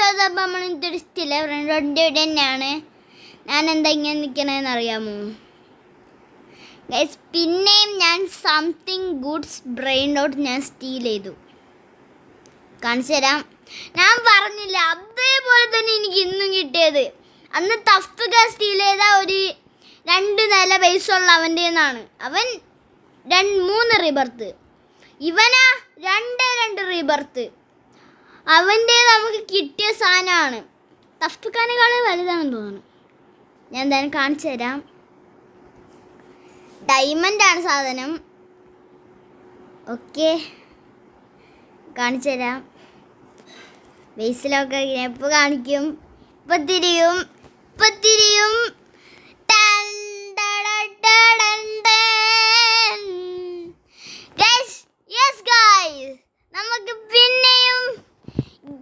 ചോദിച്ചപ്പോൾ നമ്മൾ ഇൻട്രസ്റ്റ് ഇല്ല, ഫ്രണ്ട് ഇവിടെ തന്നെയാണ്. ഞാൻ എന്താ ഇങ്ങനെ നിൽക്കണതെന്ന് അറിയാമോ ഗൈസ്? പിന്നെയും ഞാൻ സംതിങ് ഗുഡ്സ് ബ്രെയിൻ ഔട്ട് ഞാൻ സ്റ്റീൽ ചെയ്തു. കാണിച്ചു തരാം. ഞാൻ പറഞ്ഞില്ല, അതേപോലെ തന്നെ എനിക്ക് ഇന്നും കിട്ടിയത്. അന്ന് തഫ്തുക സ്റ്റീൽ ചെയ്ത ഒരു 2 നില ബേസുള്ള അവൻ്റെ നിന്നാണ്. അവൻ 3 റീബർത്ത്, ഇവനാ 2 റീബർത്ത്. അവൻ്റെ നമുക്ക് കിട്ടിയ സാധനമാണ്. തഫ്തുഖാനേക്കാൾ വലുതാണെന്ന് തോന്നുന്നു. ഞാൻ എന്തായാലും കാണിച്ചു തരാം. ഡയമണ്ടാണ് സാധനം. ഓക്കെ, കാണിച്ചു തരാം. ബേസിലൊക്കെ ഇപ്പോൾ കാണിക്കും. ഇപ്പം തിരിയും. നമുക്ക് പിന്നെയും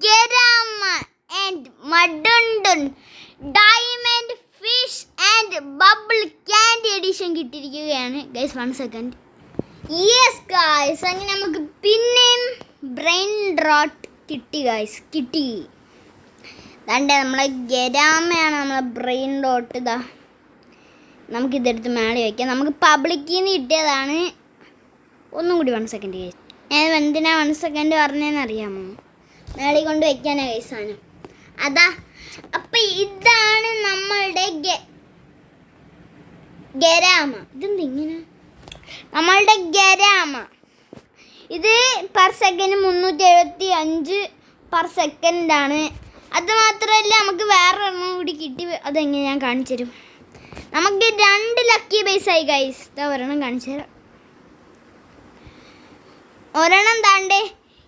Garama and Madundun diamond fish and bubble candy edition കിട്ടിയിരിക്കുകയാണ് ഗൈസ്. 1 സെക്കൻഡ്. യെസ് ഗൈസ്, അങ്ങനെ നമുക്ക് പിന്നെയും ബ്രെയിൻ റോട്ട് കിട്ടി ഗൈസ്, കിട്ടി. ദാണ്ടെ നമ്മളെ ഗരാമയാണ് നമ്മളെ ബ്രെയിൻ റോട്ട്. ഇതാ നമുക്കിതെടുത്ത് മേളി വയ്ക്കാം. നമുക്ക് പബ്ലിക്കിൽ നിന്ന് കിട്ടിയതാണ്. ഒന്നും കൂടി 1 സെക്കൻഡ് ഗൈസ്. ഞാൻ എന്തിനാ 1 സെക്കൻഡ് പറഞ്ഞതെന്ന് അറിയാമോ? മേളി കൊണ്ട് വയ്ക്കാനാണ് ഗൈസ് സാധനം. അതാ. അപ്പം ഇതാണ് നമ്മളുടെ ഗരാമ. ഇതെന്തിങ്ങനെ? നമ്മളുടെ ഗരാമ ഇത് പെർ സെക്കൻഡ് 375 പെർ സെക്കൻഡാണ്. അത് മാത്രമല്ല നമുക്ക് വേറെ ഒരെണ്ണം കൂടി കിട്ടി. അതെങ്ങനെ ഞാൻ കാണിച്ചു തരും. നമുക്ക് 2 ലക്കി ബേസായി ഗൈസ്. ഇതാ ഒരെണ്ണം കാണിച്ചു തരാം. ഒരെണ്ണം താണ്ടേ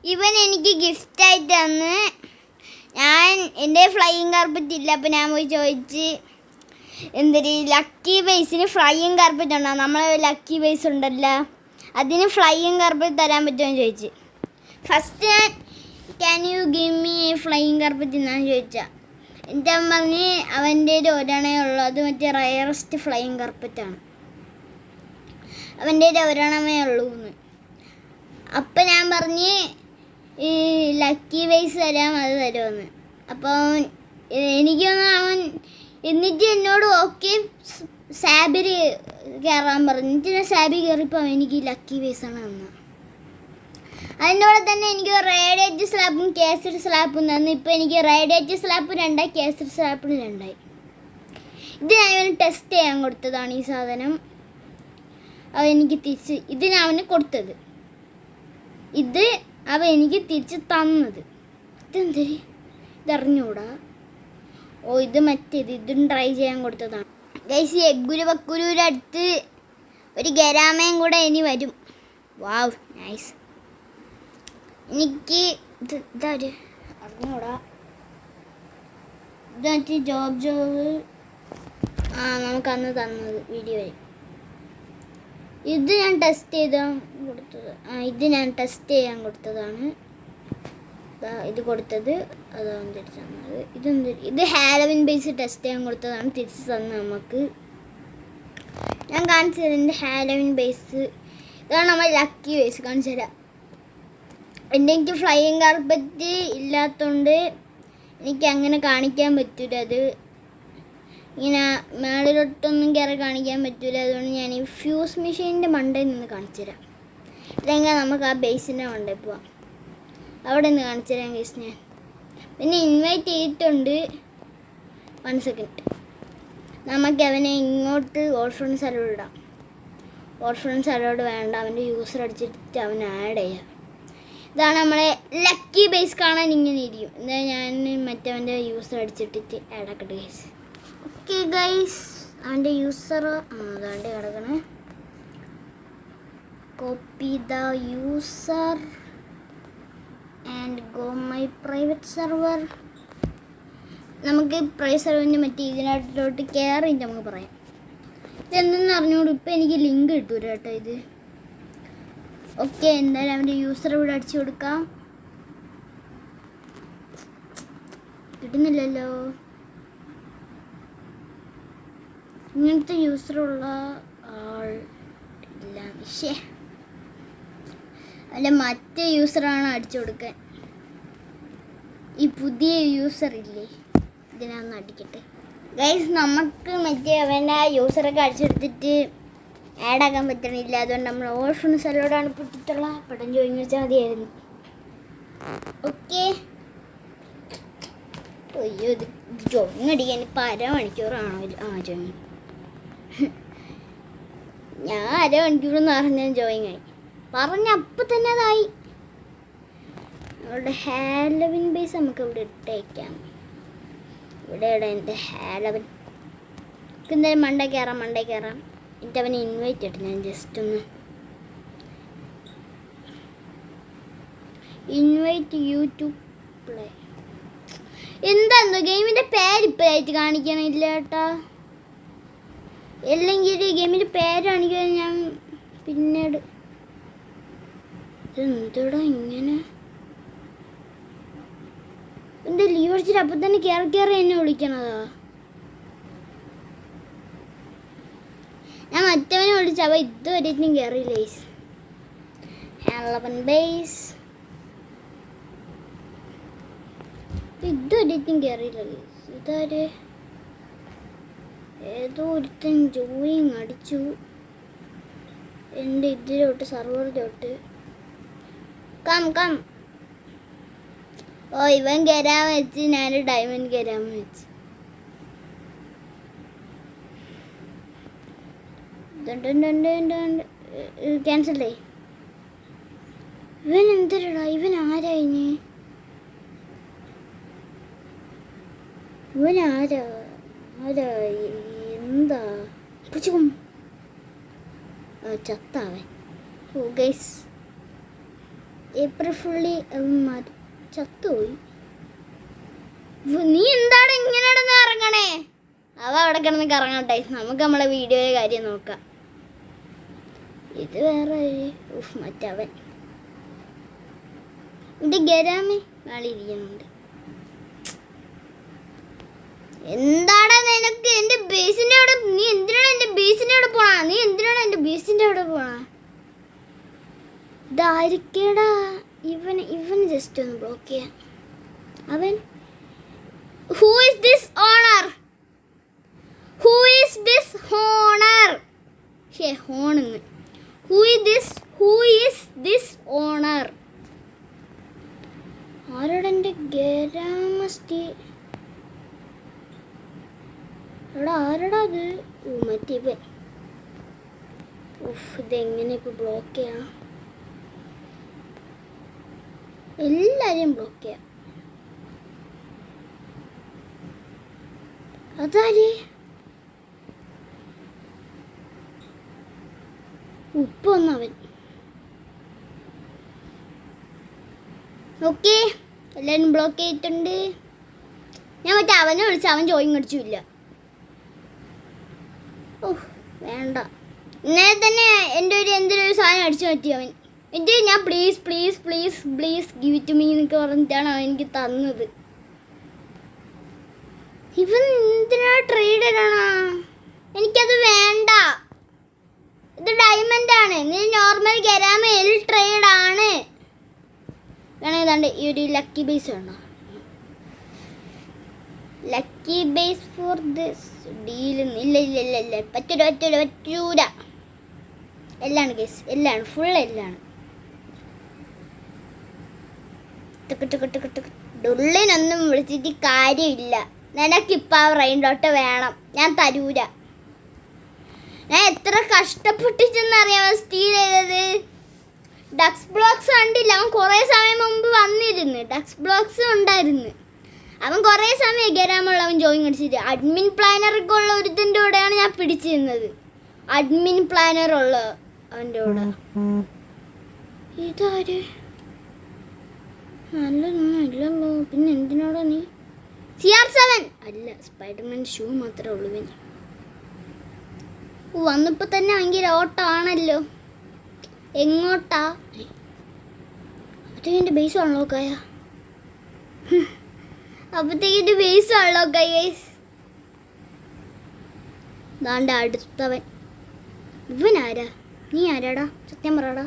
ഇവൻ എനിക്ക് ഗിഫ്റ്റായിട്ട് തന്ന്. എൻ്റെ ഫ്ലൈയിങ് കാർപ്പറ്റ് ഇല്ല, അപ്പം ഞാൻ പോയി ചോദിച്ച് എന്തൊരു ലക്കി ബേസിന് ഫ്ലൈയിങ് കാർപ്പറ്റ് ഉണ്ടോ, നമ്മളെ ലക്കി ബേസ് ഉണ്ടല്ലോ അതിന് ഫ്ലൈയിങ് കാർപ്പറ്റ് തരാൻ പറ്റുമോ എന്ന് ചോദിച്ച്. ഫസ്റ്റ് ഞാൻ can you give me flying carpet എന്നാണ് ചോദിച്ചാൽ. എൻ്റെ അവൻ പറഞ്ഞ് അവൻ്റെ ഒരെണ്ണേ ഉള്ളൂ, അത് മറ്റേ റയറസ്റ്റ് ഫ്ലൈയിങ് കാർപ്പറ്റാണ്, അവൻ്റെ ഒരെണ്ണമേ ഉള്ളൂ എന്ന്. അപ്പം ഞാൻ പറഞ്ഞ് ഈ ലക്കി ബേസ് തരാം, അത് തരുമെന്ന്. അപ്പോൾ എനിക്കൊന്ന് അവൻ എന്നിട്ട് എന്നോട് ഓക്കെ സാബിൽ കയറാൻ പറഞ്ഞു. എന്നിട്ട് ഞാൻ സാബിൽ കയറിയപ്പോൾ എനിക്ക് ലക്കി ബേസാണ് തന്നത്. അതിൻ്റെ കൂടെ തന്നെ എനിക്ക് റേഡിയേറ്റ് സ്ലാപ്പും കേസരി സ്ലാപ്പും തന്നു. ഇപ്പോൾ എനിക്ക് റേഡിയേറ്റ് സ്ലാപ്പ് 2, കേസരി സ്ലാപ്പിന് 2. ഇത് ഞാൻ അവന് ടെസ്റ്റ് ചെയ്യാൻ കൊടുത്തതാണ് ഈ സാധനം. അതെനിക്ക് തിരിച്ച് ഇതിന് അവന് കൊടുത്തത്, ഇത് അവൻ എനിക്ക് തിരിച്ച് തന്നത്. ഇതെന്തൊരു ഇതറിഞ്ഞൂടാ. ഓ ഇത് മറ്റേത്, ഇതും ട്രൈ ചെയ്യാൻ കൊടുത്തതാണ് ഗൈസ്. എഗ്ഗുരു വക്കുരൂരുടെ അടുത്ത് ഒരു ഗരാമയും കൂടെ ഇനി വരും. Wow nice. എനിക്ക് ഇതൊരു അറിഞ്ഞൂടാ. ഇത് മറ്റേ ജോബ് നമുക്കന്ന് തന്നത് വീഡിയോയിൽ. ഇത് ഞാൻ ടെസ്റ്റ് ചെയ്താൽ കൊടുത്തത്. ഇത് ഞാൻ ടെസ്റ്റ് ചെയ്യാൻ കൊടുത്തതാണ്. ഇത് കൊടുത്തത് അതാണ് തിരിച്ചു തന്നത്. ഇത് ഹാലോവിൻ ബേസ് ടെസ്റ്റ് ചെയ്യാൻ കൊടുത്തതാണ് തിരിച്ച് തന്നത് നമുക്ക്. ഞാൻ കാണിച്ചു തരാം എൻ്റെ ഹാലോവിൻ ബേസ്. ഇതാണ് നമ്മൾ ലക്കി ബേസ്. കാണിച്ചു തരാം. എനിക്ക് ഫ്ലൈയിങ് കാർപ്പറ്റ് ഇല്ലാത്തതുകൊണ്ട് എനിക്ക് അങ്ങനെ കാണിക്കാൻ പറ്റില്ല. അത് ഇങ്ങനെ മേളിലോട്ടൊന്നും കയറി കാണിക്കാൻ പറ്റില്ല. അതുകൊണ്ട് ഞാൻ ഈ ഫ്യൂസ് മെഷീൻ്റെ മണ്ടയിൽ നിന്ന് കാണിച്ചു തരാം. ഇല്ലെങ്കിൽ നമുക്ക് ആ ബേസിൻ്റെ മണ്ടയിൽ പോവാം. അവിടെ നിന്ന് കാണിച്ചു തരാം ഗൈസ്. ഞാൻ പിന്നെ ഇൻവൈറ്റ് ചെയ്തിട്ടുണ്ട്. 1 സെക്കൻഡ്. നമുക്ക് അവനെ ഇങ്ങോട്ട് ഓർഫൺ സർവർ ഇടാം. ഓർഫൺ സർവർ വേണ്ട, അവൻ്റെ യൂസർ അടിച്ചിട്ട് അവനെ ആഡ് ചെയ്യാം. ഇതാണ് നമ്മളെ ലക്കി ബേസ്. കാണാൻ ഇങ്ങനെ ഇരിക്കും. എന്താ ഞാൻ മറ്റവൻ്റെ യൂസർ അടിച്ചിട്ടിട്ട് ആഡ് ആക്കട്ടെ ഗൈസ്. ഓക്കെ ഗൈസ്, അവൻ്റെ യൂസർ അതാണ്ട് കിടക്കണേ. Copy the user and go my private server. നമുക്ക് പ്രൈവറ്റ് സെർവറിൻ്റെ മറ്റേ ഇതിനകത്തോട്ട് കയറിയിട്ട് നമുക്ക് പറയാം. ഇതെന്തെന്ന് അറിഞ്ഞോളൂ. ഇപ്പം എനിക്ക് ലിങ്ക് കിട്ടൂല കേട്ടോ ഇത്. ഓക്കെ, എന്തായാലും അവൻ്റെ യൂസർ ഇവിടെ അടിച്ചു കൊടുക്കാം. കിട്ടുന്നില്ലല്ലോ. ഇങ്ങനത്തെ യൂസറുള്ള ആൾ ഇല്ല. ശേ, അല്ല മറ്റേ യൂസറാണ് അടിച്ചു കൊടുക്കാൻ. ഈ പുതിയ യൂസർ ഇല്ലേ, ഇതിനൊന്ന് അടിക്കട്ടെ ഗൈസ്. നമുക്ക് മറ്റേ അവൻ്റെ യൂസറൊക്കെ അടിച്ചെടുത്തിട്ട് ആഡാക്കാൻ പറ്റണില്ല. അതുകൊണ്ട് നമ്മൾ ഓർഫൺ സലോടാണ് പൊട്ടിട്ടുള്ള പടം ജോയിൻ വെച്ചാൽ മതിയായിരുന്നു. ഓക്കെ. അയ്യോ, ഇത് ജോയിൻ അടിക്കാൻ ഇപ്പോൾ അരമണിക്കൂറാണോ? ജോയിൻ ഞാൻ അരമണിക്കൂറെന്ന് പറഞ്ഞാൽ ജോയിൻ ആയി. പറഞ്ഞ അപ്പം തന്നെ അതായി. അവളുടെ ഹാലവിൻ ബേസ് നമുക്ക് ഇവിടെ ഇട്ടേക്കാം. ഇവിടെ എൻ്റെ ഹാലവിൻ എന്തായാലും മണ്ടേ കയറാം. എന്നിട്ട് അവനെ ഇൻവൈറ്റ് ചെയ്തിട്ട് ഞാൻ ജസ്റ്റ് ഒന്ന് ഇൻവൈറ്റ് യു ടു പ്ലേ. എന്താന്ന് ഗെയിമിൻ്റെ പേരിപ്പോഴായിട്ട് കാണിക്കണില്ല കേട്ടോ. അല്ലെങ്കിൽ ഗെയിമിൻ്റെ പേര് കാണിക്കാൻ ഞാൻ പിന്നീട്. ഇതെന്തോടാ ഇങ്ങനെ? എന്താ ലീവ് അടിച്ചിട്ട് അപ്പം തന്നെ കയറി എന്നെ വിളിക്കണതാ? ഞാൻ മറ്റവനെ വിളിച്ച അവ ഇതുവരെയും കയറിയില്ലേ. ഹാലവൻ ബേസ് ഇതുവരെയും കയറിയില്ല. ഇതാര്? ഏതോ ഒരുത്തൻ ജോയിൻ അടിച്ചു എൻ്റെ ഇതിലോട്ട്, സർവറിലോട്ട്. കം. ഓ, ഇവൻ കയറാൻ വെച്ച് ഞാൻ ഡയമണ്ട് കയറാൻ വെച്ച്. ക്യാൻസലേ. ഇവൻ എന്തരടാ? ഇവൻ ആരായിന്? ഇവൻ ആരാ? എന്താ പിടിച്ചും ചത്താവൻ. ഓ ഗൈസ്, ഏപ്രിൽ ഫുള്ളി ചത്തുപോയി. നീ എന്താണ് ഇങ്ങനെ കിടന്ന് ഇറങ്ങണേ? അവ അവിടെ കിടന്ന് കറങ്ങട്ടെ. നമുക്ക് നമ്മളെ വീഡിയോയിലെ കാര്യം നോക്കാം. ഇത് വേറെ മറ്റവൻ എൻ്റെ ഗരാമേ നാളിരിക്കുന്നുണ്ട്. എന്താടാ നിനക്ക് എൻ്റെ ബേസിൻ്റെ അവിടെ? നീ എന്തിനാണ് എൻ്റെ ബേസിൻ്റെ അവിടെ പോണ? ഇതായിരിക്കടാ ഇവൻ ജസ്റ്റ് ഒന്ന് ബ്ലോക്ക് ചെയ്യാം. അവൻ who is this owner? Who is this owner? ആരോടെ എൻ്റെ ഗരാമസ്റ്റി? ആരടാ അത്? മറ്റേ ഇവൻ. ഇതെങ്ങനെ ഇപ്പോൾ ബ്ലോക്ക് ചെയ്യാം? എല്ലാവരെയും ബ്ലോക്ക് ചെയ്യാം. അതാര്? ഉപ്പ് വന്നവൻ. ഓക്കെ, എല്ലാവരും ബ്ലോക്ക് ചെയ്തിട്ടുണ്ട്. ഞാൻ മറ്റേ അവനെ വിളിച്ച് അവൻ ജോയിൻ അടിച്ചില്ല. വേണ്ട, ഇന്നലെ തന്നെ എൻ്റെ എന്തൊരു സാധനം അടിച്ചു മാറ്റി അവൻ. എന്നിട്ട് ഞാൻ പ്ലീസ് ഗിവ് ഇറ്റ് മീ എന്നൊക്കെ പറഞ്ഞിട്ടാണ് അവൻ എനിക്ക് തന്നത്. ഇവൻ എന്തിനാ ട്രേഡറാണോ? എനിക്കത് വേണ്ട. ഇത് ഡയമണ്ട് ആണ്. ഇത് നോർമൽ ഗരാമയിൽ ട്രേഡ് ആണ്. വേണമെങ്കിൽ ഈ ഒരു ലക്കി ബേസ് ഉണ്ടോ? Lucky base for this deal. ഇല്ല പറ്റൂല. എല്ലാം ഗേസ്, എല്ലാം ഫുൾ എല്ലാം. ഡുള്ളിനൊന്നും വിളിച്ചിട്ട് കാര്യമില്ല. നിനക്കിപ്പോൾ ആ റെയിൻ ഡോട്ട് വേണം, ഞാൻ തരൂല. ഞാൻ എത്ര കഷ്ടപ്പെട്ടിട്ടെന്നറിയാമോ സ്റ്റീൽ ചെയ്തത്. ഡക്സ് ബ്ലോക്സ് കണ്ടില്ല, അവൻ കുറേ സമയം മുമ്പ് വന്നിരുന്നു. ഡക്സ് ബ്ലോക്സ് ഉണ്ടായിരുന്നു. അവൻ കുറേ സമയം ഗരാമുള്ളവൻ ജോയിൻ അടിച്ചിട്ട് അഡ്മിൻ പ്ലാനറൊക്കെ ഉള്ള ഒരുത്തിൻ്റെ കൂടെയാണ് ഞാൻ പിടിച്ചിരുന്നത്. അഡ്മിൻ പ്ലാനർ ഉള്ള അവൻ്റെ കൂടെ. ഇതാര്? നല്ലതൊന്നും ഇല്ലല്ലോ. പിന്നെ എന്തിനാടാ നീ? CR7 അല്ല, സ്പൈഡർമാൻ ഷൂ മാത്രമേ ഉള്ളൂ. പിന്നെ വന്നപ്പോൾ തന്നെ ഭയങ്കര ഓട്ടമാണല്ലോ. എങ്ങോട്ടാ? അപ്പോഴത്തേക്ക് എൻ്റെ ബേസ് അൺലോക്കായ. ദാണ്ട അടുത്തവൻ. ഇവനാരാ? നീ ആരാടാ? സത്യം പറയാടാ.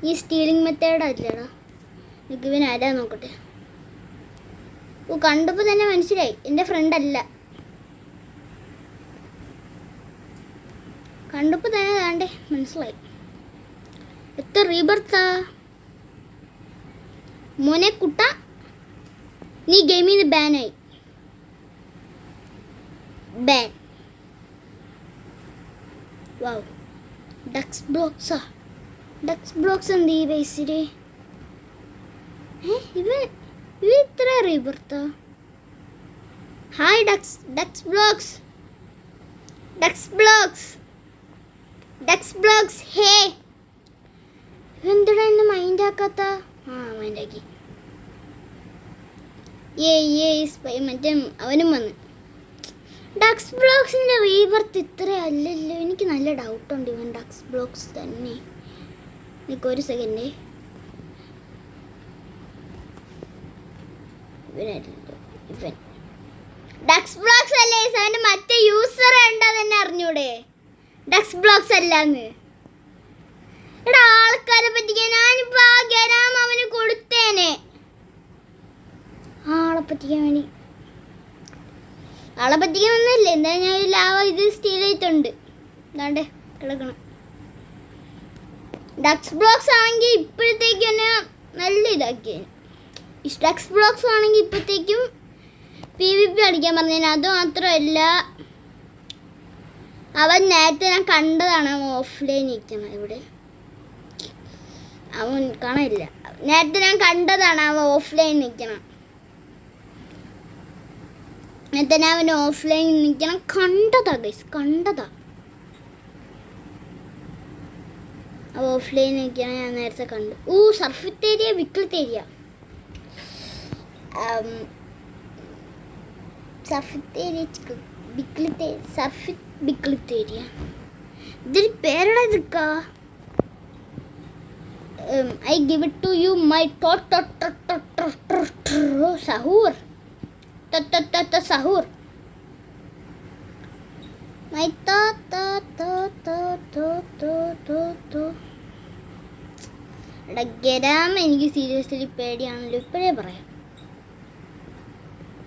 നീ സ്റ്റീലിംഗ് മെത്തേഡ് അല്ലേടാ? എനിക്ക് ഇവൻ ആരാ നോക്കട്ടെ. ഓ, കണ്ടപ്പോൾ തന്നെ മനസ്സിലായി എൻ്റെ ഫ്രണ്ട് അല്ല. കണ്ടപ്പോൾ തന്നെ താണ്ടേ മനസ്സിലായി. എത്ര റീബർത്താ മോനെ കുട്ട, നീ ഗെയിമിൽ നിന്ന് ബാനായി. ബാൻ. വാവ്, ഡക്സ് ബ്ലോക്സാ. ഡക്സ് ബ്ലോക്സ് എന്ത് ഈ ബേസിൽ? ഇവ ഇത്ര റീബർത്താ? Hi Ducks Blocks. Ducks Blocks. Ducks Blocks hey. എന്തിനാ എന്നെ മൈൻഡ് ആക്കാത്ത? മൈൻഡാക്കി. മറ്റേ അവനും വന്ന്. ഡക്സ് ബ്ലോക്സിൻ്റെ റീബർത്ത് ഇത്ര അല്ലല്ലോ. എനിക്ക് നല്ല ഡൗട്ടുണ്ട് ഇവൻ ഡക്സ് ബ്ലോക്സ് തന്നെ. എനിക്കൊരു സെക്കൻഡ്. ഇവനല്ലോ ഇവൻ. ഡക്സ് ബ്ലോക്സ് അല്ലേ അവൻ്റെ മറ്റേ യൂസർ ഉണ്ടോ തന്നെ അറിഞ്ഞൂടെ? ഡക്സ് ബ്ലോക്സ് അല്ലാന്ന്. എടാ, ആൾക്കാരെ പറ്റിക്കാൻ ഞാനിപ്പോൾ ആ ഗരാം അവന് കൊടുത്തേനെ. ആളെ പറ്റിക്കാൻ വേണ്ടി. ആളെ പറ്റിക്കാൻ ഒന്നുമില്ല. എന്താ ഞാൻ ലാവ ഇത് സ്റ്റീൽ ആയിട്ടുണ്ട്. എന്താണ്ടേ കിടക്കണം. ഡക്സ് ബ്ലോക്സ് ആണെങ്കിൽ ഇപ്പോഴത്തേക്കും തന്നെ നല്ല ഇതാക്കിയേനെ. ഡക്സ് ബ്ലോക്സ് ആണെങ്കിൽ ഇപ്പോഴത്തേക്കും PvP അടിക്കാൻ പറഞ്ഞേനെ. അത് മാത്രമല്ല, അവൻ നേരത്തെ ഞാൻ കണ്ടതാണ് അവൻ ഓഫ്ലൈൻ നിൽക്കണം. ഇവിടെ അവൻ കാണില്ല. നേരത്തെ ഞാൻ കണ്ടതാണ് അവൻ ഓഫ്ലൈൻ നിൽക്കണം. നേരത്തെ ഞാൻ അവൻ ഓഫ്ലൈൻ നിൽക്കണം കണ്ടതാ ഗൈസ്, കണ്ടതാ. അവൻ ഓഫ്ലൈൻ നിൽക്കണം ഞാൻ നേരത്തെ കണ്ടു. സർഫിത്തേരിയ വിക്ലിത്തേരിയ. ബിക്ലിത്തേരിയ ഇതൊരു പേരുടെ ഇതൊക്കെ. I give it to you my sahur. Sahur. My ഗരാം എനിക്ക് സീരിയസ്ലി പേടിയാണല്ലോ. ഇപ്പോഴേ പറയാം,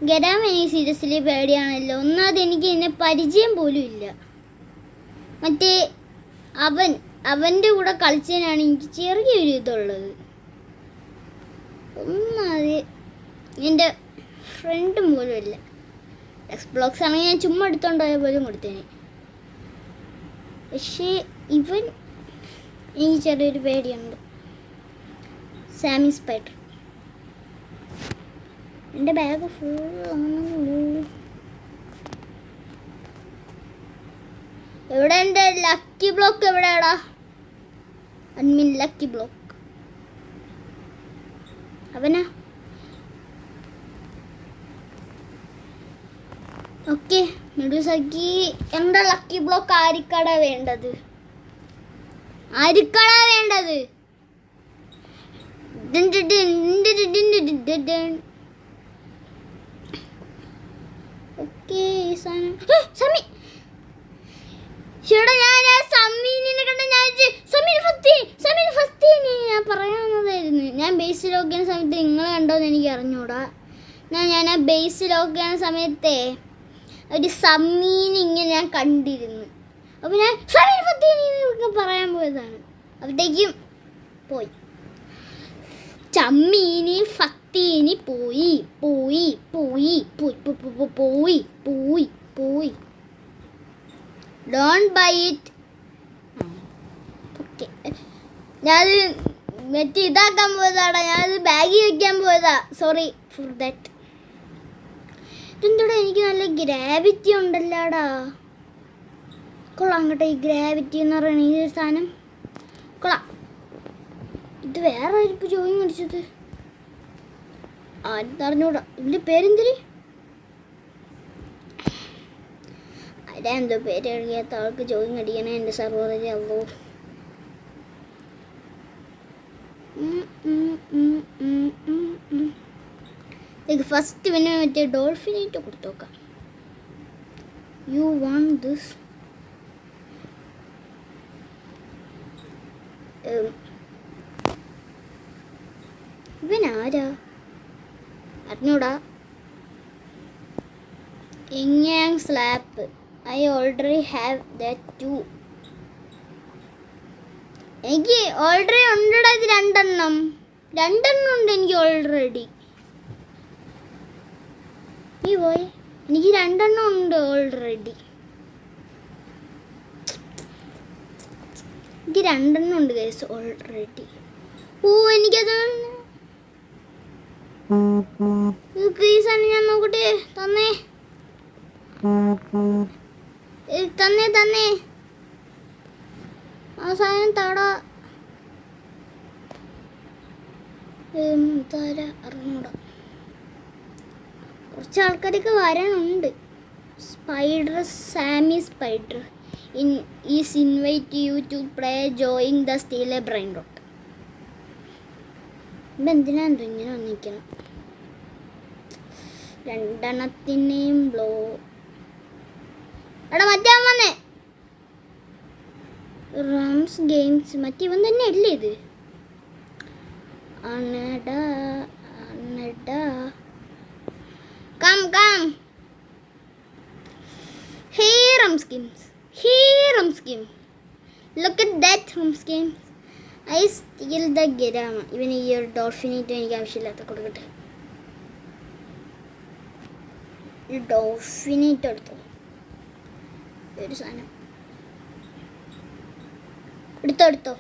ഗരാം എനിക്ക് സീരിയസ്ലി പേടിയാണല്ലോ. ഒന്നാമത് എനിക്ക് എന്നെ പരിചയം പോലും ഇല്ല. മറ്റേ അവൻ്റെ കൂടെ കളിച്ചതിനാണ് എനിക്ക് ചെറിയൊരു ഇതുള്ളത്. ഒന്നാമത് എൻ്റെ ഫ്രണ്ട് പോലും ഇല്ല. ഡക്സ് ബ്ലോക്സ് ആണെങ്കിൽ ഞാൻ ചുമ്മാ എടുത്തോണ്ടായ പോലും കൊടുത്തേനെ. പക്ഷേ ഇവൻ എനിക്ക് ചെറിയൊരു പേടിയുണ്ട്. Sammy spider. എൻ്റെ ബാഗ് ഫുൾ ആണല്ലോ. എവിടെ എൻ്റെ ലക്കി ബ്ലോക്ക്? എവിടെയാടാ അഡ്മിൻ ലക്കി ബ്ലോക്ക്? അവനാ? ഓക്കെ മെഡൂസാക്കി. എന്താ ലക്കി ബ്ലോക്ക്? ആരിക്കട വേണ്ടത്? ആരിക്കട വേണ്ടത്? Okay Sammy. ചേട്ടാ, ഞാൻ സമീനിനെ കണ്ട സമീൻ ഫസ്റ്റ് ഞാൻ പറയാവുന്നതായിരുന്നു. ഞാൻ ബേസ് ലോക്ക് ചെയ്യുന്ന സമയത്ത് നിങ്ങൾ കണ്ടോന്ന് എനിക്ക് അറിഞ്ഞൂടാ. ഞാൻ ആ ബേസ് ലോക്ക് ചെയ്യുന്ന സമയത്തെ ഒരു സമീൻ ഇങ്ങനെ ഞാൻ കണ്ടിരുന്നു. അപ്പോൾ ഞാൻ സമീൻ ഫത്തീനൊക്കെ പറയാൻ പോയതാണ്. അപ്പോഴത്തേക്കും പോയി. ചമ്മീനി ഫത്തീനി പോയി പോയി പോയി പോയി പോയി പോയി പോയി. Don't by it. ഓക്കെ, ഞാനത് മറ്റേ ഇതാക്കാൻ പോയതാടാ. ഞാനത് ബാഗിൽ വയ്ക്കാൻ പോയതാ. Sorry for that. ഇതെന്തോടാ, എനിക്ക് നല്ല ഗ്രാവിറ്റി ഉണ്ടല്ലോടാ. കൊള്ളാം കേട്ടോ ഈ ഗ്രാവിറ്റി എന്ന് പറയുന്ന ഈ സാധനം. കൊള്ളാം. ഇത് വേറെ ആയിരിക്കും ജോയിൻ അടിച്ചത്. അറിഞ്ഞൂടാ. ഇതിൻ്റെ പേരെന്തിരി? എന്തോ പേര് എഴുതിയാത്ത ആൾക്ക് ജോയിൻ അടിക്കണേ എൻ്റെ സർവറിൽ. അല്ലോ ഫസ്റ്റ് പിന്നെ മറ്റേ ഡോൾഫിനായിട്ട് കൊടുത്തു നോക്കാം. You want this? ഇവനാരാ അറിഞ്ഞൂടാ. ഇങ്ങാങ് slap. I already have that too. എനിക്ക് ഓൾറെഡി ഉണ്ടടാ ഇത് രണ്ടെണ്ണം ഉണ്ട് എനിക്ക് ഓൾറെഡി. നീ പോയി, എനിക്ക് രണ്ടെണ്ണം ഉണ്ട് ഓൾറെഡി. എനിക്ക് രണ്ടെണ്ണം ഉണ്ട് ഗൈസ് ഓൾറെഡി. ഓ എനിക്കത് ഗൈസാണ്. ഞാൻ നോക്കട്ടെ. തന്നേ ആ സാധനം താടാ. അറിഞ്ഞൂടാ. കുറച്ച് ആൾക്കാരൊക്കെ വരാനുണ്ട്. Spider, Sammy spider is invite you to play joining the steal a brain rot. ഇപ്പം എന്തിനാ ഇങ്ങനെ വന്നിരിക്കണം? രണ്ടെണ്ണത്തിനെയും ബ്ലോ. എടാ മറ്റേ വന്നേ റംസ് ഗെയിംസ്. മറ്റേ ഇവൻ തന്നെ അല്ലേ ഇത്? അണടാ come Hey Rumskins, look at that Rumskins. I steal the Girama. ഇവൻ ഈ ഒരു ഡോൾഫിനായിട്ട് എനിക്ക് ആവശ്യമില്ലാത്ത കൊടുക്കട്ടെ. ഈ ഡോൾഫിനായിട്ട് എടുത്തോ. ഒരു സാധനം എടുത്തോ.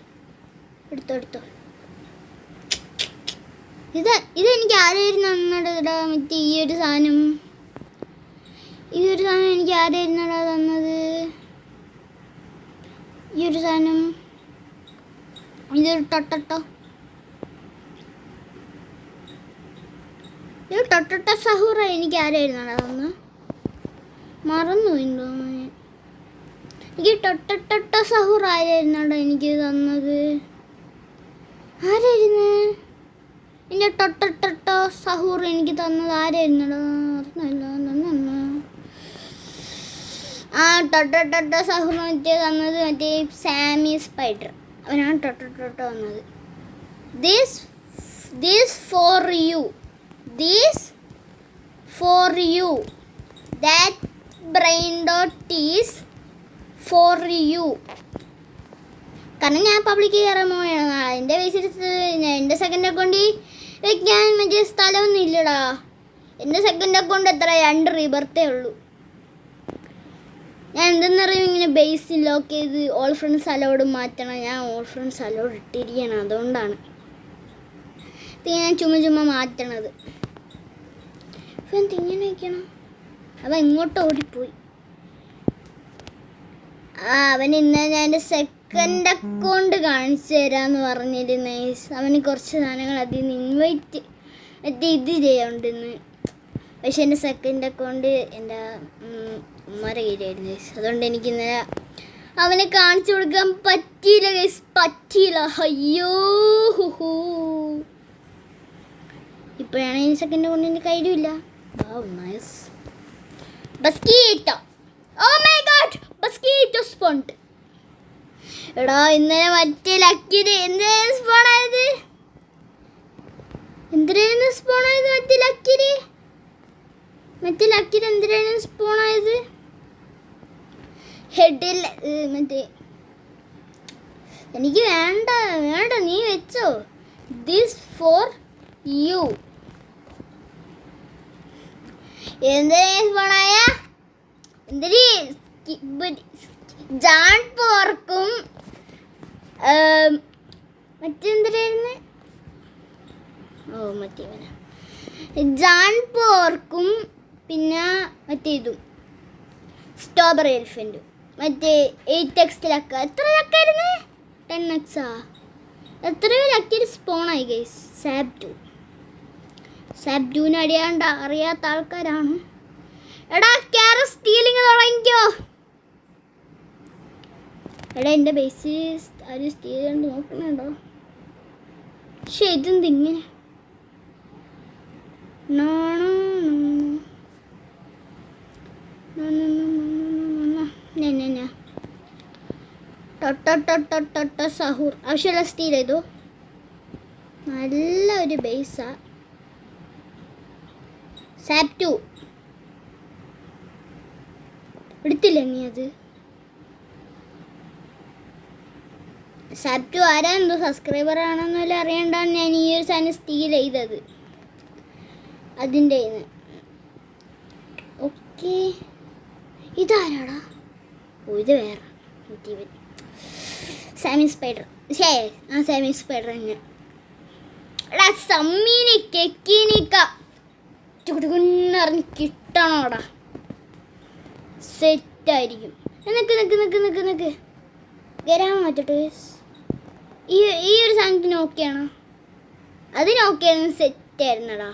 ഇതെനിക്ക് ആരായിരുന്നു തന്നടാ? മറ്റേ ഈ ഒരു സാധനം എനിക്ക് ആരായിരുന്നടാ തന്നത്? ഈ ഒരു സാധനം ഇതൊരു ടൊട്ട സഹൂറ എനിക്ക് ആരായിരുന്നടാ തന്നത്? മറന്നുപോയിണ്ടോ? എനിക്ക് ടൊട്ട സഹൂർ ആരായിരുന്നടാ എനിക്ക് തന്നത്? ആരായിരുന്നു എൻ്റെ ടൊട്ട സഹൂർ എനിക്ക് തന്നത്? ആരായിരുന്നടാ? ആ ടൊട്ട സഹൂർ മറ്റേ തന്നത് മറ്റേ സാമി സ്പൈഡർ. അവനാണ് ടൊട്ട വന്നത്. This for you. That brain dot is for you. കാരണം ഞാൻ പബ്ലിക് കയറാൻ പോവുകയാണ് നാളെ. എൻ്റെ ബേസിൽ എൻ്റെ സെക്കൻഡ് അക്കൗണ്ട് വെക്കാൻ മറ്റേ സ്ഥലമൊന്നും ഇല്ലടാ. എൻ്റെ സെക്കൻഡ് അക്കൗണ്ട് എത്ര 2 റീബർത്തേ ഉള്ളൂ. ഞാൻ എന്തെന്നറിയും ഇങ്ങനെ ബേസ് ലോക്ക് ചെയ്ത് ഓൾ ഫ്രണ്ട്സ് അലോഡ് മാറ്റണം. ഞാൻ ഓൾ ഫ്രണ്ട്സ് അലോഡ് ഇട്ടിരിക്കണം. അതുകൊണ്ടാണ് ഞാൻ ചുമ്മാ മാറ്റണത്. ഇപ്പം തിങ്ങനെ വയ്ക്കണം. അവൻ ഇങ്ങോട്ട് ഓടിപ്പോയി. അവൻ ഇന്ന് ഞാൻ എൻ്റെ സെക്കൻഡ് അക്കൗണ്ട് കാണിച്ചു തരാമെന്ന് പറഞ്ഞിരുന്നേ. അവന് കുറച്ച് സാധനങ്ങൾ അതിൽ നിന്ന് ഇൻവൈറ്റ് ഇത് ചെയ്യാറുണ്ടെന്ന്. പക്ഷെ എൻ്റെ സെക്കൻഡ് അക്കൗണ്ട് എൻ്റെ ഉമ്മയുടെ കയ്യിലായിരുന്നു. അതുകൊണ്ട് എനിക്ക് ഇന്നലെ അവനെ കാണിച്ചു കൊടുക്കാൻ പറ്റിയില്ല. അയ്യോ ഇപ്പോഴാണ് ഈ സെക്കൻഡ് അക്കൗണ്ട് എൻ്റെ കയ്യിലുമില്ല. ബസ്കീറ്റോ, ഓ മൈ ഗോഡ്, ബസ്കീറ്റോ സ്പോണ്ട്. എടാ ഇന്നലെ മറ്റേ ലക്കിന് എന്തിനായിരുന്നു സ്പോണായത്? മറ്റേ ലക്കിന് എന്തിനായിരുന്നു സ്പോണായത്? ഹെഡിൽ മറ്റേ എനിക്ക് വേണ്ട നീ വെച്ചോ. This for you. എന്തിനാ സ്പോണായ? ജാൺ പോർക്കും മറ്റെന്തിനായിരുന്നു? മറ്റേവന ജാൺ പോർക്കും പിന്നെ മറ്റേ ഇതും സ്ട്രോബെറി എലിഫൻറ്റും മറ്റേ 8x ലക്ക. എത്ര ലക്കായിരുന്നു? 10x. എത്രയോ ലക്കിൽ സ്പോണായി ഗൈസ്. സാബ്ഡൂവിനെ അറിയാത്ത ആൾക്കാരാണ്. എടാ ക്യാരറ്റ് സ്റ്റീലിങ് തുടങ്ങിക്കോ. എടാ എൻ്റെ ബേസ് ആരും സ്റ്റീൽ കണ്ട് നോക്കണുണ്ടോ? പക്ഷെ ഇതെന്ത് ഇങ്ങനെ? സഹൂർ ആവശ്യമുള്ള സ്റ്റീൽ ചെയ്തു. നല്ലൊരു ബേസാ. സാപ് 2 എടുത്തില്ല നീ അത്. സാപ്റ്റു ആരാ എന്തോ സബ്സ്ക്രൈബർ ആണെന്നല്ല അറിയണ്ടാണ് ഞാൻ ഈ ഒരു സാധനം സ്റ്റീൽ ചെയ്തത് അതിൻ്റെ. ഓക്കെ, ഇതാരാടാ? ഓ, ഇത് വേറെ സാമി സ്പൈഡർ. സാമി സ്പൈഡർ തന്നെ. എടാ സമ്മീനെ കെക്കീനിക്ക ചുടുകുന്നറിഞ്ഞ് കിട്ടണോടാ, സെറ്റായിരിക്കും. നിക്ക് ഗരാമ മാറ്റട്ടെ. ഈ ഒരു സാധനത്തിന് ഓക്കെയാണോ? അതിനോക്കെയായിരുന്നു, സെറ്റായിരുന്നടാ.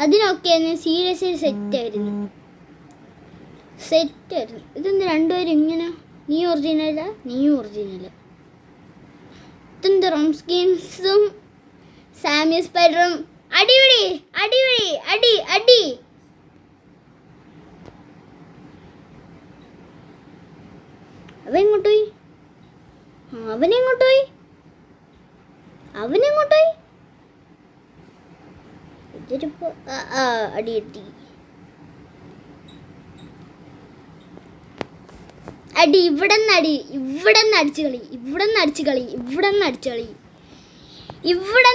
അതിനൊക്കെയായിരുന്നു, സീരിയസ്ലി സെറ്റായിരുന്നു. ഇതെന്ത് രണ്ടുപേരും ഇങ്ങനെ? നീ ഒറിജിനല, നീയും ഒറിജിനല. ഇതെന്ത് റംസ് ഗെയിംസും സാമി സ്പൈഡറും അടിപിടി അടിപിടി അടി അടി. അവനെങ്ങോട്ട് പോയി? ഇതിരിപ്പോ അടി കിട്ടി. അടി ഇവിടെ നിന്ന് അടി, ഇവിടെ നിന്ന് അടിച്ചു കളി, ഇവിടെ നിന്ന് അടിച്ചു കളി, ഇവിടെ നിന്ന് അടിച്ചു കളി, ഇവിടെ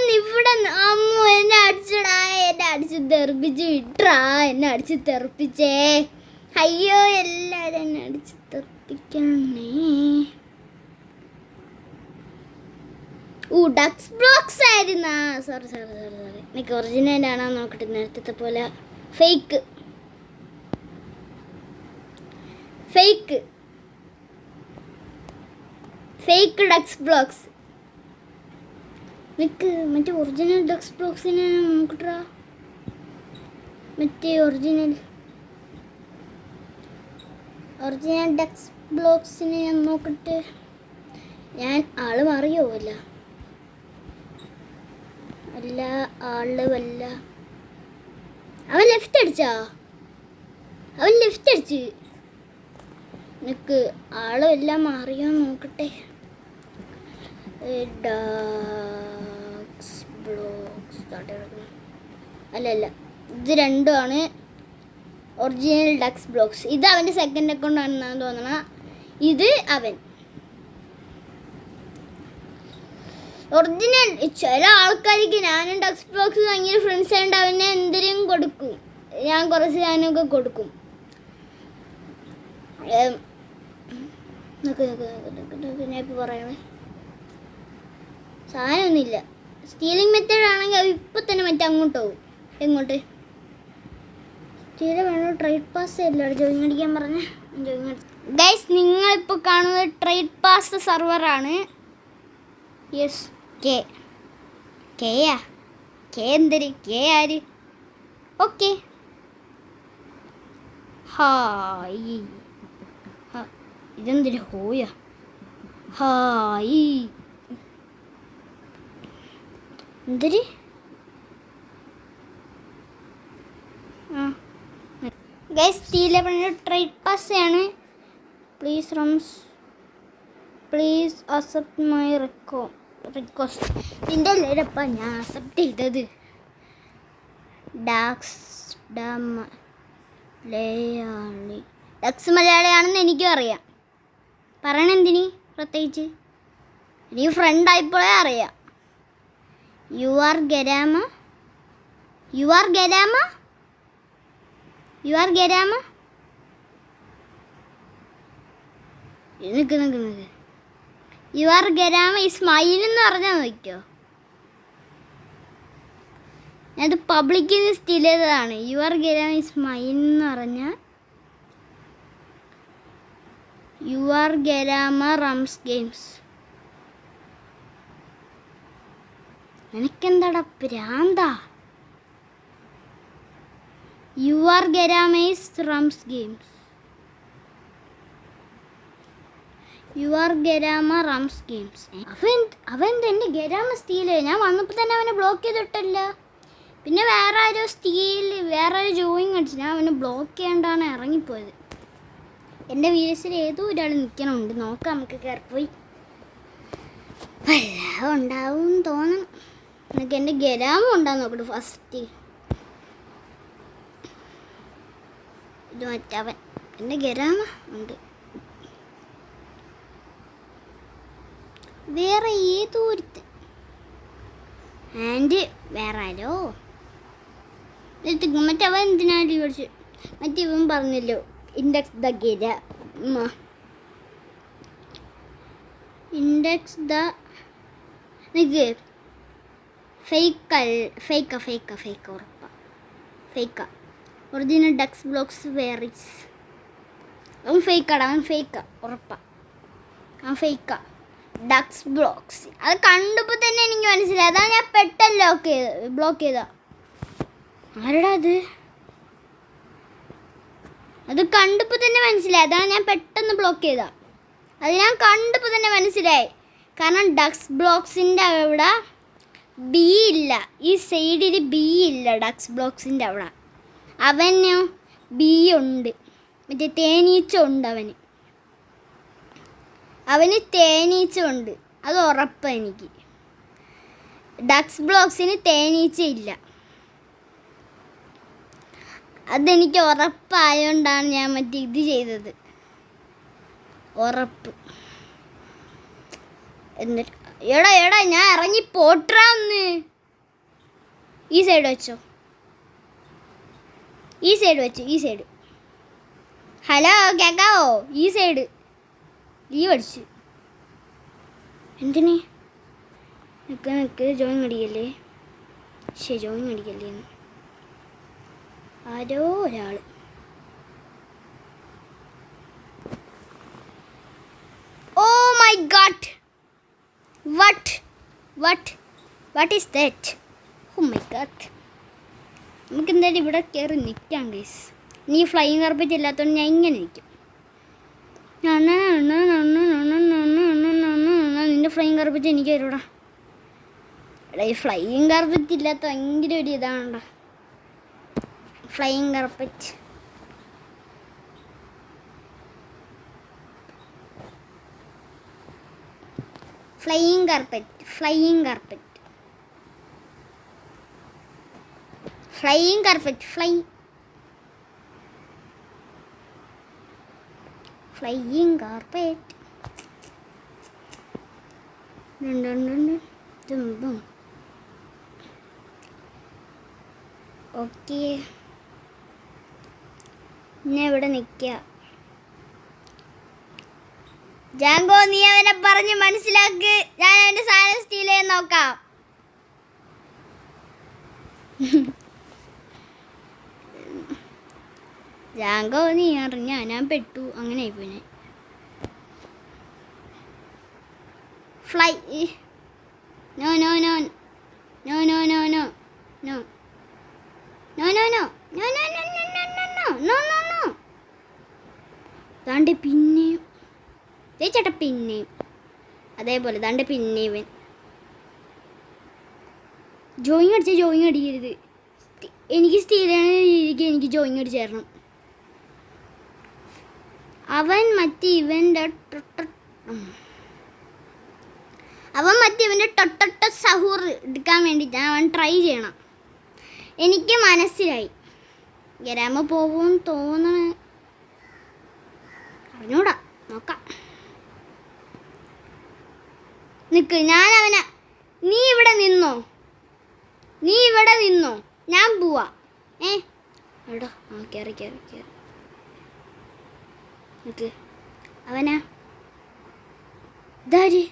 അമ്മു എന്നെ അടിച്ചടാ, എന്നെ അടിച്ച് തെറിപ്പിച്ച് വിട്രാ, എന്നെ അടിച്ച് തെറിപ്പിച്ചേ. അയ്യോ, എല്ലാവരും എന്നെ അടിച്ച് തെറിപ്പിക്കണേ. ഡക്സ് ബ്ലോക്സ് ആയിരുന്നാ? സോറി. എനിക്ക് ഒറിജിനൽ ആണോ നോക്കട്ടെ. നേരത്തെ പോലെ ഫേക്ക് ഡക്സ് ബ്ലോക്സ്. നിക്ക് മറ്റേ ഒറിജിനൽ ഡക്സ് ബ്ലോക്സിനെ നോക്കട്ടാ. മറ്റേ ഒറിജിനൽ ഡക്സ് ബ്ലോക്സിനെ ഞാൻ നോക്കട്ടെ. ഞാൻ ആള് മാറിയോല്ല, അല്ല ആള് വല്ല. അവൻ ലെഫ്റ്റ് അടിച്ച് നിക്ക്. ആളും എല്ലാം മാറിയോ നോക്കട്ടെ. ഡക്സ് ബ്ലോക്സ് അല്ല, ഇത് രണ്ടുമാണ് ഒറിജിനൽ ഡക്സ് ബ്ലോക്സ്. ഇത് അവൻ്റെ സെക്കൻഡ് അക്കൗണ്ട് ആണെന്നാണ് തോന്നണ. ഇത് അവൻ ഒറിജിനൽ. ചില ആൾക്കാർക്ക് ഞാനും ഡക്സ് ബ്ലോക്സ് ഭയങ്കര ഫ്രണ്ട്സ് ആയതുകൊണ്ട് അവനെ എന്തെങ്കിലും കൊടുക്കും. ഞാൻ കുറച്ച് സാധനമൊക്കെ കൊടുക്കും. ഞാൻ ഇപ്പോൾ പറയണേ സാധനമൊന്നുമില്ല. സ്റ്റീലിംഗ് മെത്തേഡ് ആണെങ്കിൽ അത് ഇപ്പം തന്നെ മറ്റേ അങ്ങോട്ട് പോകും. എങ്ങോട്ട്? സ്റ്റീല് വേണോ? ട്രേഡ് പാസ് അല്ല ജോയിൻ അടിക്കാൻ പറഞ്ഞ. ഗൈസ്, നിങ്ങളിപ്പോൾ കാണുന്നത് ട്രേഡ് പാസ് സെർവറാണ്. യെസ്, കെയാ എന്തൊരു കെ ആര്? Okay, hi. ഇതെന്തൊരു ഹോയാ? ഹായ്. എന്തൊരു ഗൈസ്, സ്റ്റീലെ ട്രേഡ് പാസ് ആണ്. Please accept my request. ഇതിൻ്റെ അല്ലേടപ്പ ഞാൻ അക്സെപ്റ്റ് ചെയ്തത്. ഡക്സ് മലയാളിയാണെന്ന് എനിക്കും അറിയാം. പറയണെന്തിനി പ്രത്യേകിച്ച്? എനിക്ക് ഫ്രണ്ടായപ്പോഴേ അറിയാം. You are Garama. Nick you are Garama Ismail എന്ന് പറഞ്ഞാൽ നോക്കിയോ. ഞാനത് പബ്ലിക്കിൽ നിന്ന് സ്റ്റീൽ ചെയ്തതാണ്. യു ആർ ഗരാമ ഇസ്മായിൽ എന്ന് പറഞ്ഞാൽ you are Garama Rums games. നിനക്കെന്താടാ പ്രാന്താ? You are Garama is Rums games. You are Garama Rums games. അവൻ തന്നെ ഗരാമ സ്റ്റീല്. ഞാൻ വന്നപ്പോൾ തന്നെ അവനെ ബ്ലോക്ക് ചെയ്തിട്ടില്ല. പിന്നെ വേറെ ഒരു ജോയിങ് അടിച്ചു. ഞാൻ അവനെ ബ്ലോക്ക് ചെയ്യാണ്ടാണ് ഇറങ്ങിപ്പോയത്. എൻ്റെ വീഡിയോസിൽ ഏതോ ഒരാൾ നിൽക്കണമുണ്ട്. നോക്കാം, നമുക്ക് കയറിപ്പോയി വല്ല ഉണ്ടാവും തോന്നണം. എനിക്ക് എൻ്റെ ഗരാമം ഉണ്ടാകും നോക്കട്ടെ ഫസ്റ്റ്. ഇത് മറ്റവൻ എൻ്റെ ഗരാമ ഉണ്ട്. വേറെ ഏതോ ഒരുത്തൻ ആൻഡ് വേറെ ആരോ മറ്റേ അവൻ എന്തിനാണ് പഠിച്ചു. മറ്റേ ഇവൻ പറഞ്ഞല്ലോ index the index the Nick ഫേക്ക ഉറപ്പാ. ഫേക്ക ഒറിജിനൽ ഡക്സ് ബ്ലോക്സ് വേറിസ്. അവൻ ഫേക്ക ഉറപ്പാ. അവൻ ഫേക്ക ഡക്സ് ബ്ലോക്സ്. അത് കണ്ടപ്പോൾ തന്നെ എനിക്ക് മനസ്സിലായി. അതാണ് ഞാൻ പെട്ടെന്ന് ബ്ലോക്ക് ചെയ്ത. ആരടാ അത് കണ്ടപ്പോൾ തന്നെ മനസ്സിലായി. അതാണ് ഞാൻ പെട്ടെന്ന് ബ്ലോക്ക് ചെയ്ത. അത് ഞാൻ കണ്ടപ്പോൾ തന്നെ മനസ്സിലായി. കാരണം ഡക്സ് ബ്ലോക്സിൻ്റെ അവിടെ ബി ഇല്ല. ഈ സൈഡിൽ ബി ഇല്ല ഡക്സ് ബ്ലോക്സിൻ്റെ അവിടെ. അവന് ബി ഉണ്ട്. മറ്റേ തേനീച്ച ഉണ്ട് അവന് തേനീച്ച ഉണ്ട്. അത് ഉറപ്പാണ് എനിക്ക്. ഡക്സ് ബ്ലോക്സിന് തേനീച്ച ഇല്ല. അതെനിക്ക് ഉറപ്പായതുകൊണ്ടാണ് ഞാൻ മറ്റേ ഇത് ചെയ്തത്. ഉറപ്പ്. എന്നിട്ട് എടാ ഞാൻ ഇറങ്ങി പോട്ടാ ഒന്ന്. ഈ സൈഡ് വെച്ചോ. ഈ സൈഡ്. ഹലോ കേക്കാവോ? ഈ സൈഡ് ലീവ് അടിച്ചു. എന്തിന് നിക്ക് ജോയിൻ അടിക്കല്ലേ. ജോയിൻ അടിക്കല്ലേ എന്ന് ആരോ ഒരാൾ. Oh my god, what is that? Oh my god. നമുക്ക് എന്തായാലും ഇവിടെ കയറി നിൽക്കാം ഗൈസ്. നീ ഫ്ലൈയിങ് കാർപ്പറ്റ് ഇല്ലാത്തതുകൊണ്ട് ഞാൻ ഇങ്ങനെ നിൽക്കും. നിൻ്റെ ഫ്ലൈയിങ് കാർപ്പറ്റ് എനിക്ക് തരൂടാ. എടാ ഈ ഫ്ലൈയിങ് കാർപ്പറ്റ് ഇല്ലാത്ത ഭയങ്കര ഒരു ഇതാണോ flying carpet. Flying carpet okay. ഞാൻ ഇവിടെ നിൽക്കുക. ജാങ്കോ നീ അവനെ പറഞ്ഞ് മനസ്സിലാക്ക്. ഞാൻ അവൻ്റെ സാധനം സ്റ്റീൽ ചെയ്യാൻ നോക്കാം. ജാങ്കോ നീ അറിഞ്ഞ ഞാൻ പെട്ടു. അങ്ങനെ ആയിപ്പോയി. Fly no no no no no no no no no no no no no no no no no. ദാണ്ട് പിന്നെയും ചേട്ടാ പിന്നെയും അതേപോലെ ദാണ്ട് പിന്നെയും ഇവൻ ജോയിങ് അടിക്കരുത്. എനിക്ക് സ്റ്റീലാണ് രീതിക്ക് എനിക്ക് ജോയിങ് അടിച്ച് തരണം. അവൻ മറ്റേ ഇവൻ്റെ ടൊട്ടൊട്ട സഹൂർ എടുക്കാൻ വേണ്ടിയിട്ടാണ് അവൻ ട്രൈ ചെയ്യണം. എനിക്ക് മനസ്സിലായി. ഗരാമ പോകുമെന്ന് തോന്നണ അറിഞ്ഞൂടാ. നോക്കാം. നിക്ക് ഞാൻ അവനെ നീ ഇവിടെ നിന്നോ ഞാൻ പോവാ. എടാ കേറി നിക്ക്. അവനാ ഇതാര്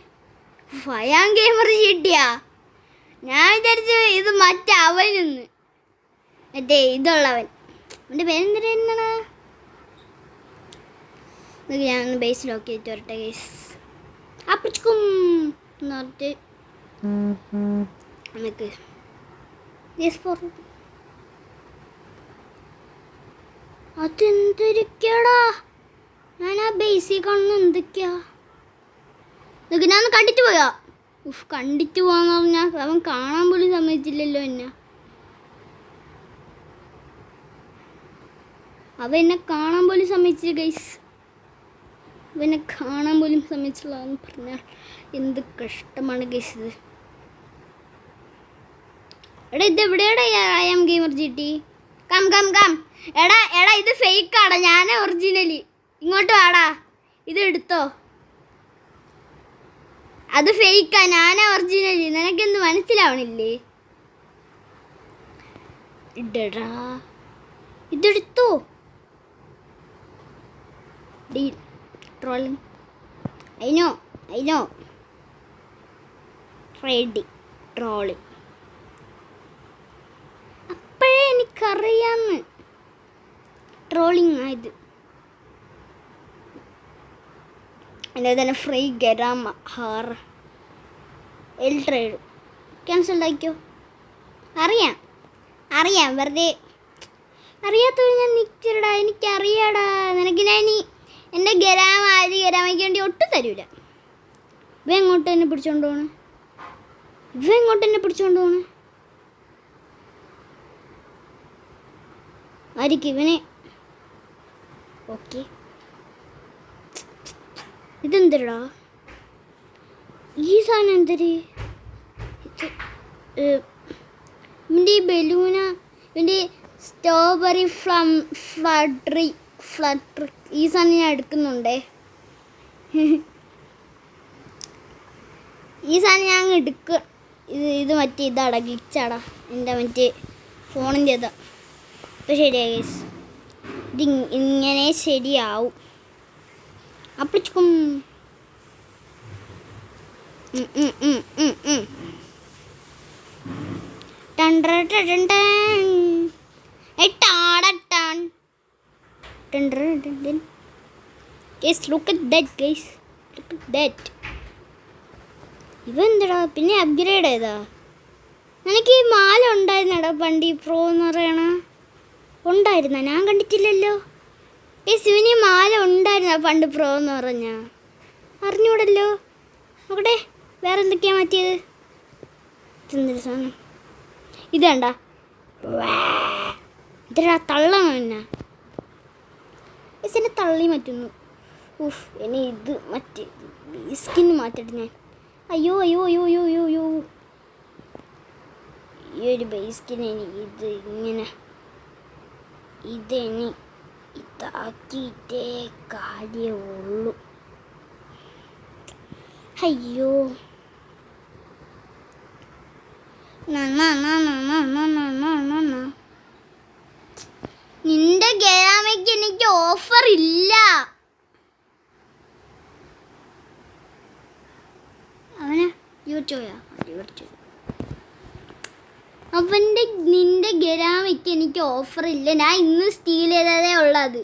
ഫയാൻ ഗെയിമർ കിട്ടിയാ? ഞാൻ വിചാരിച്ചു ഇത് മറ്റവനെന്ന്. മറ്റേ ഇതുള്ളവൻ. അവൻ്റെ പേരെന്തിനാ? ഞാൻ ഒന്ന് ബേസ് ലോക്ക് ചെയ്തിട്ട് വരട്ടെ ഗൈസ്. അപ്പിച്ചുക്കും എന്ന് പറഞ്ഞിട്ട് നമുക്ക് അതെന്തൊരിക്കടാ ഞാൻ ആ ബേസിൽ കാണുന്ന എന്തൊക്കെയാ? ഞാൻ ഒന്ന് കണ്ടിട്ട് പോയാ. കണ്ടിട്ട് പോവാന്ന് പറഞ്ഞാൽ അവൻ കാണാൻ പോലും സമ്മതിച്ചില്ലല്ലോ എന്നെ. അവൻ എന്നെ കാണാൻ പോലും സമ്മതിച്ചില്ല ഗൈസ്. അവനെ കാണാൻ പോലും സമ്മതിച്ചില്ല എന്ന് പറഞ്ഞാൽ എന്ത് കഷ്ടമാണ് ഗൈസ് ഇത്. എടാ ഇത് എവിടെയാടാ I am gamer GT? Come എടാ എടാ ഇത് ഫേക്കാടാ, ഞാൻ ഒറിജിനലി. ഇങ്ങോട്ട് വാടാ, ഇത് എടുത്തോ. അത് ഫേക്കാ, ഞാൻ ഒറിജിനലി. നിനക്കെന്ത് മനസ്സിലാവണില്ലേ? ഇടടാ, ഇതെടുത്തോ. Trolling. I know ready. Trolling അപ്പോഴേ എനിക്കറിയാന്ന് ട്രോളിങ് ആയത്. എൻ്റെ തന്നെ ഫ്രീ ഗരാമ ഹാർ എൽ ട്രേഡ് ക്യാൻസൽ ആക്കിയോ. അറിയാം വെറുതെ അറിയാത്തത് ഞാൻ നിൽക്കടാ. എനിക്കറിയാടാ. നിനക്ക് ഞാൻ എൻ്റെ ഗരാമയ്ക്ക് വേണ്ടി ഒട്ടും തരൂല. ഇവ എങ്ങോട്ട് എന്നെ പിടിച്ചോണ്ട് പോണ്? ആയിരിക്കും ഇവനെ. ഓക്കെ, ഇതെന്തടാ ഈ സാധനം? എന്തര് ഇവൻ്റെ ഈ ബലൂന, ഇവൻ്റെ സ്ട്രോബെറി ഫ്ലട്ടറി ഈ സാധനം ഞാൻ എടുക്കുന്നുണ്ടേ. ഈ സാധനം ഞാൻ എടുക്കുക. ഇത് മറ്റേ ഇതാടാ, ഗ്ലിച്ചാടാ. എൻ്റെ മറ്റേ ഫോണിൻ്റെ ഇതാ. ഇപ്പോൾ ശരിയായി ഗൈസ്. ഇത് ഇങ്ങനെ ശരിയാവും. അപ്പിളിച്ചുക്കും. Look at that guys. Look at that. ഇവെന്തടാ പിന്നെ അപ്ഗ്രേഡ് ചെയ്താ? നിനക്ക് ഈ മാല ഉണ്ടായിരുന്നടാ പണ്ട്, ഈ പ്രോ എന്ന് പറയണ ഉണ്ടായിരുന്ന? ഞാൻ കണ്ടിട്ടില്ലല്ലോ. ഈ ശിവന് മാല ഉണ്ടായിരുന്ന പണ്ട് പ്രോ എന്ന് പറഞ്ഞ? അറിഞ്ഞൂടല്ലോ. നോക്കട്ടെ വേറെ എന്തൊക്കെയാ മാറ്റിയത്. എന്തൊരു സാധനം ഇതണ്ട. ഇതടാ തള്ളണോ എന്നാ? എന്നെ തള്ളി മാറ്റുന്നു. ഇനി ഇത് മറ്റേ സ്കിൻ മാറ്റിട്ട് ഞാൻ. അയ്യോ ഈ ഒരു ബേസ്കിന് ഇത് ഇങ്ങനെ ഇതെനി ഇതാക്കിയിട്ടേ കാര്യമുള്ളൂ. അയ്യോ നിന്റെ ഗരാമയ്ക്ക് എനിക്ക് ഓഫർ ഇല്ല. അവന് നിന്റെ ഗരാമയ്ക്ക് എനിക്ക് ഓഫർ ഇല്ല. ഞാൻ ഇന്ന് സ്റ്റീൽ ചെയ്തതേ ഉള്ളത്.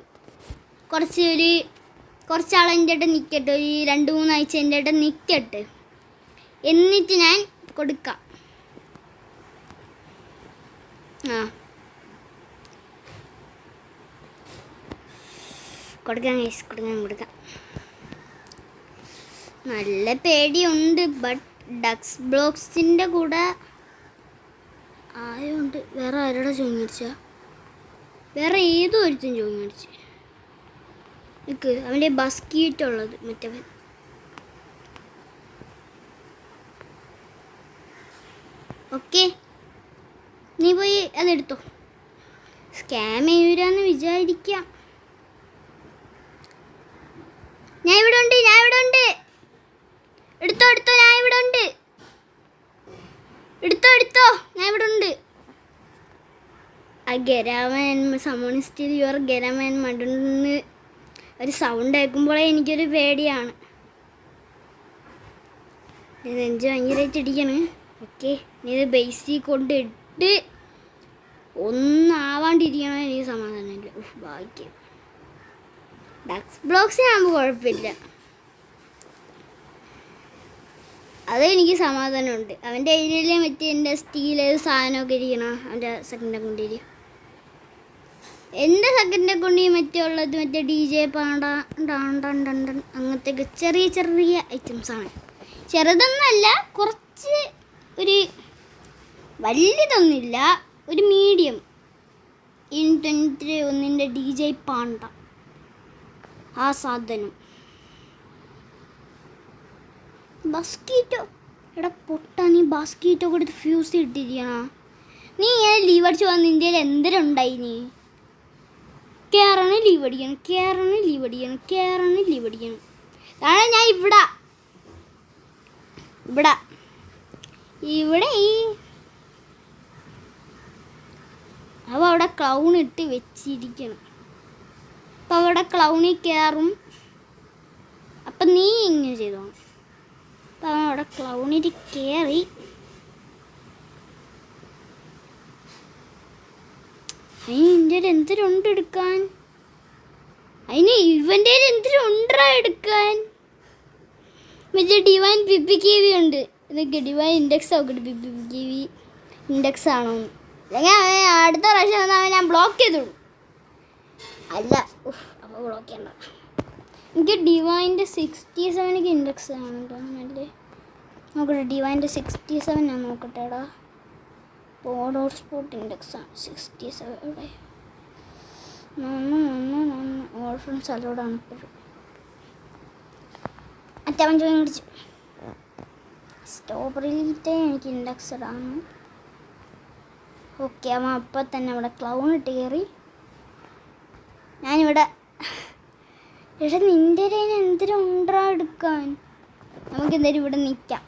കുറച്ചാൾ എൻ്റെ അടുത്ത് നിൽക്കട്ടെ, ഒരു 2-3 ആഴ്ച എൻ്റെ അടുത്ത് നിൽക്കട്ടെ, എന്നിട്ട് ഞാൻ കൊടുക്കാം. കൊടുക്കാം. നല്ല പേടിയുണ്ട്. ബട്ട് ഡക്സ് ബ്ലോക്സിൻ്റെ കൂടെ ആയതുകൊണ്ട് വേറെ ആരോടെ ചോദിച്ച? വേറെ ഏതോ ഒരുത്തും ചോദിച്ചു. എനിക്ക് അവൻ്റെ ബസ്കീറ്റുള്ളത് മറ്റവൻ. ഓക്കെ, നീ പോയി അതെടുത്തോ. സ്കാം ചെയ്യൂരാന്ന് വിചാരിക്കാം. ഞാൻ ഇവിടെ ഉണ്ട്. എടുത്തോ, ഞാൻ ഇവിടെ ഉണ്ട്. എടുത്തോ, ഞാൻ ഇവിടെ ഉണ്ട്. ആ ഗരാമൻ സമോൺ സ്റ്റിൽ യുവർ ഗരാമൻ മടുന്ന് ഒരു സൗണ്ട് കേൾക്കുമ്പോഴേ എനിക്കൊരു പേടിയാണ്. നെഞ്ച് ഭയങ്കരമായിട്ട് ഇടിക്കണ്. ഓക്കെ, നീ ഇത് ബേസിൽ കൊണ്ടിട്ട് ഒന്നാവാണ്ടിരിക്കണോ എനിക്ക് സമാധാനമില്ല. ഭാഗ്യം. ഡക്സ് ബ്ലോക്സിനാകുമ്പോൾ കുഴപ്പമില്ല, അതെനിക്ക് സമാധാനമുണ്ട്. അവൻ്റെ ഏരിയയിലെ മറ്റേ എൻ്റെ സ്റ്റീല് സാധനമൊക്കെ ഇരിക്കണം അവൻ്റെ സെക്കൻഡ് അക്കൗണ്ടിൽ. എൻ്റെ സെക്കൻഡ് അക്കൗണ്ടിൽ മറ്റേ ഉള്ളത് മറ്റേ DJ പാണ്ട അങ്ങനത്തെ ചെറിയ ഐറ്റംസാണ്. ചെറുതൊന്നുമല്ല, കുറച്ച് ഒരു വലിയതൊന്നുമില്ല, ഒരു മീഡിയം. 1 DJ പാണ്ട ആ സാധനം. ബസ്കീറ്റോ എടാ പൊട്ടാ, നീ ബസ്കീറ്റോ കൊടുത്ത് ഫ്യൂസ് ഇട്ടിരിക്കണ. നീ ഇങ്ങനെ ലീവ് അടിച്ച് വന്ന് ഇന്ത്യയിൽ എന്തിനുണ്ടായി? നീ കയറണം ലീവ് അടിക്കണം, കയറണം ലീവ് അടിക്കണം, കയറണം ലീവ് അടിക്കണം. അതാണ് ഞാൻ ഇവിടെ ഈ അവ അവിടെ ക്ലൗൺ ഇട്ട് വെച്ചിരിക്കണം. അപ്പം അവിടെ ക്ലൗണിൽ കയറും. അപ്പം നീ ഇങ്ങനെ ചെയ്തോ. അപ്പം അവൻ അവിടെ ക്ലൗണിൽ കയറി. അതിന് എൻ്റെ എന്തിനുണ്ട് എടുക്കാൻ? അതിന് ഇവൻ്റെ എന്തിനുണ്ടാ എടുക്കാൻ? മറ്റേ ഡിവൈൻ PPKV ഉണ്ട്. ഇതൊക്കെ ഡിവൈൻ ഇൻഡെക്സ് നോക്കട്ടെ. PPKV ഇൻഡെക്സ് ആണോ? അല്ലെങ്കിൽ അടുത്ത പ്രാവശ്യം വന്നാൽ ഞാൻ ബ്ലോക്ക് ചെയ്തിടും. അല്ല അപ്പോൾ ബ്ലോക്ക് ചെയ്യണ്ട. എനിക്ക് ഡിവൈൻ്റെ 67 ഇൻഡെക്സ് ആണ് തോന്നുന്നല്ലേ. നോക്കട്ടെ, ഡിവൈൻ്റെ 67 ഞാൻ നോക്കട്ടെടാ. ബോർഡ് ഹോട്ട്സ്പോട്ട് ഇൻഡെക്സ് ആണ് 67. ഇവിടെ ഓൾ ഫ്രണ്ട്സ് അലോടാണ് ഇപ്പോഴും. അറ്റവൻ ചോദ്യം പിടിച്ചു. സ്ട്രോബെറിയിലത്തെ എനിക്ക് ഇൻഡെക്സ് ഇടാണ്. ഓക്കെ, അവൻ അപ്പം തന്നെ അവിടെ ക്ലൗൺ ഇട്ട് കയറി. ഞാനിവിടെ എടാ നിൻ്റെ എന്തിനും ഉണ്ടാ എടുക്കാൻ? നമുക്ക് എന്തായാലും ഇവിടെ നിൽക്കാം.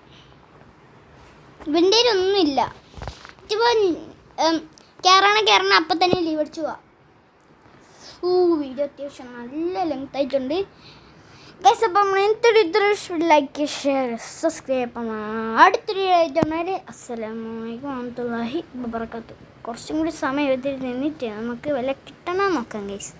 ഇവൻ്റെ ഒന്നുമില്ല. ഇപ്പോൾ കയറണം അപ്പം തന്നെ ലീവ് അടിച്ചു പോവാം. വീഡിയോ അത്യാവശ്യം നല്ല ലെങ്ത് ആയിട്ടുണ്ട് ഗൈസ്. അപ്പം ഇത്ര ലൈക്ക് ഷെയർ സബ്സ്ക്രൈബ്. അടുത്തൊരു ആയിട്ട് അസ്സലാമലൈക്കും വറഹ്മത്തുള്ളാഹി വബറകാതുഹു. കുറച്ചും കൂടി സമയം എടുത്തിട്ട് നിന്നിട്ട് നമുക്ക് വില കിട്ടണം നോക്കാം ഗൈസ്.